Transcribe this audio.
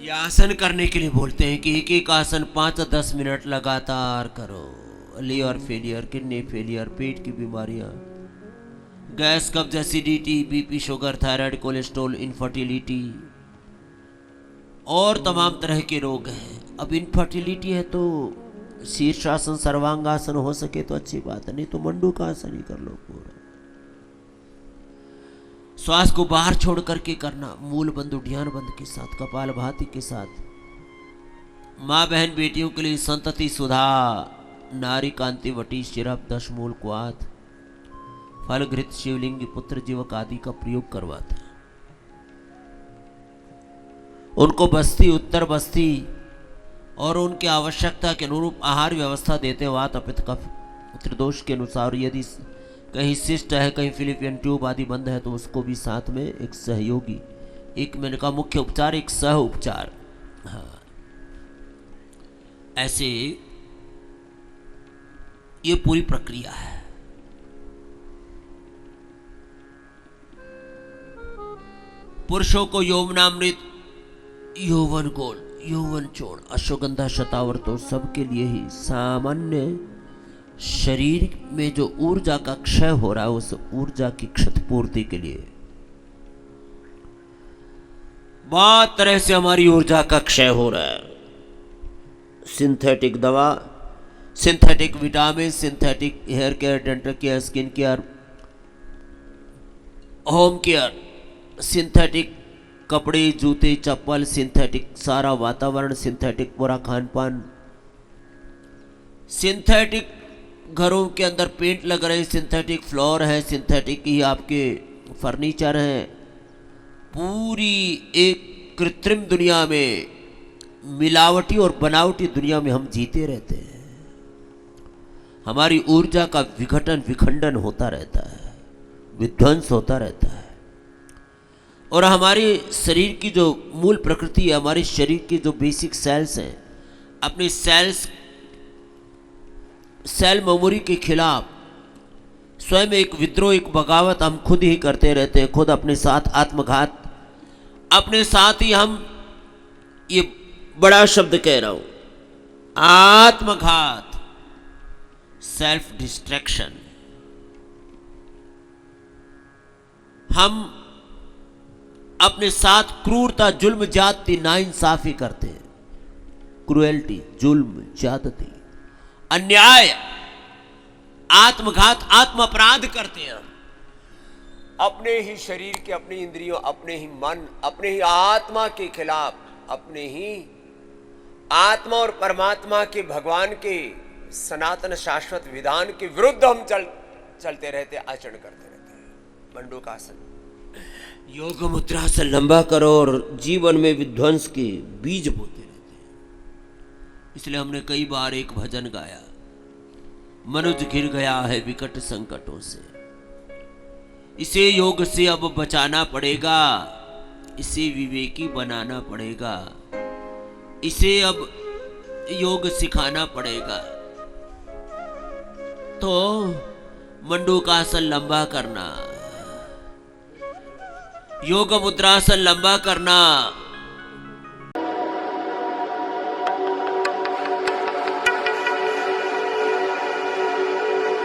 ये आसन करने के लिए बोलते हैं कि एक एक आसन 5-10 मिनट लगातार करो। लीवर फेलियर, किडनी फेलियर, पेट की बीमारियां, गैस, कब्ज, acidity, BP, sugar, thyroid, cholesterol, infertility और तमाम तरह के रोग हैं। अब इनफर्टिलिटी है तो शीर्षासन, सर्वांगासन हो सके तो अच्छी बात है, नहीं तो मंडूकासन ही कर लो पूरा। श्वास को बाहर छोड़ करके करना, मूल बंद, उद्यान बंद के साथ, कपाल भाती के साथ। माँ बहन बेटियों के लिए संतति सुधा, नारी कांति वटी, शिरप, दशमूल, क्वाथ, फल, घृत, शिवलिंग, पुत्र जीवक आदि का प्रयोग करवाते हैं। उनको बस्ती, उत्तर बस्ती और उनकी आवश्यकता के अनुरूप आहार व्यवस्था देते, वात, पित्त, कफ, त्रिदोष के अनुसार। यदि कहीं सिस्ट है, कहीं फिलिपियन ट्यूब आदि बंद है तो उसको भी साथ में एक सहयोगी, एक मैंने कहा मुख्य उपचार, एक सह उपचार। हाँ, ऐसे ये पूरी प्रक्रिया है। पुरुषों को यौवनामृत, यौवन गोल, यौवन चोड़, अश्वगंधा, शतावर्त तो सबके लिए ही सामान्य शरीर में जो ऊर्जा का क्षय हो रहा है उस ऊर्जा की क्षतिपूर्ति के लिए बहुत तरह से हमारी ऊर्जा का क्षय हो रहा है। सिंथेटिक दवा, synthetic vitamin, synthetic hair care, dental care, skin care, home care, synthetic कपड़े, जूते, चप्पल, सिंथेटिक सारा वातावरण, सिंथेटिक पूरा खान पान, सिंथेटिक घरों के अंदर पेंट लग रहे, सिंथेटिक फ्लोर है, सिंथेटिक ही आपके फर्नीचर हैं। पूरी एक कृत्रिम दुनिया में, मिलावटी और बनावटी दुनिया में हम जीते रहते हैं। हमारी ऊर्जा का विघटन, विखंडन होता रहता है, विध्वंस होता रहता है। और हमारे शरीर की जो मूल प्रकृति है, हमारे शरीर के जो बेसिक सेल्स हैं, अपने सेल मेमोरी के खिलाफ स्वयं एक विद्रोह, एक बगावत हम खुद ही करते रहते हैं। खुद अपने साथ आत्मघात, अपने साथ ही हम, ये बड़ा शब्द कह रहा हूं, आत्मघात, सेल्फ डिस्ट्रैक्शन। हम अपने साथ क्रूरता, जुल्म, ज्यादती, नाइंसाफी करते हैं। क्रुएल्टी, जुल्म, ज्यादती, अन्याय, आत्मघात, आत्म अपराध करते हैं। अपने ही शरीर के, अपनी इंद्रियों, अपने ही मन, अपने ही आत्मा के खिलाफ, अपने ही आत्मा और परमात्मा के, भगवान के सनातन शाश्वत विधान के विरुद्ध हम चलते रहते, आचरण करते रहते हैं। मंडूकासन, योग मुद्रा से लंबा करो और जीवन में विध्वंस के बीज बोते रहते हैं। इसलिए हमने कई बार एक भजन गाया, मनुज घिर गया है विकट संकटों से, इसे योग से अब बचाना पड़ेगा, इसे विवेकी बनाना पड़ेगा, इसे अब योग सिखाना पड़ेगा। तो मंडूकासन लंबा करना, योग मुद्रासन लंबा करना,